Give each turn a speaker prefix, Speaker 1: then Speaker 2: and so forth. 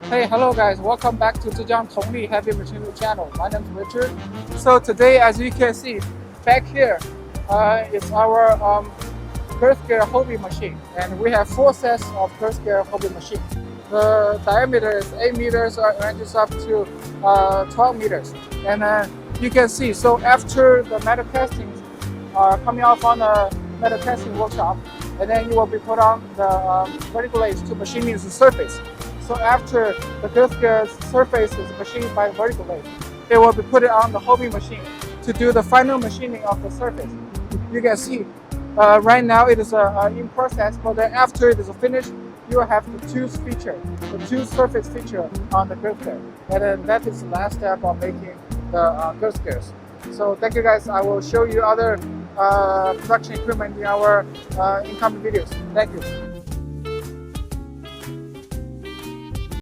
Speaker 1: Hey, hello guys, welcome back to Zhejiang tongli heavy machinery channel. My name is Richard. So today, as you can see, back here is our girth gear Hobbing machine, and we have 4 sets of girth gear Hobbing machine. The diameter is 8 meters, ranges up to 12 meters. And you can see, so after the metal castings are coming off on the metal casting workshop, and then you will be put on the vertical lathe to machining the surface. So after the girth gear surface is machined by the vertical lathe, they will be put it on the Hobbing machine to do the final machining of the surface. You can see right now it is in process, but then after it is finished, you will have the tooth feature, the tooth surface feature on the girth gear. And then that is the last step of making the girth gears. So thank you guys. I will show you other production equipment in our incoming videos. Thank you.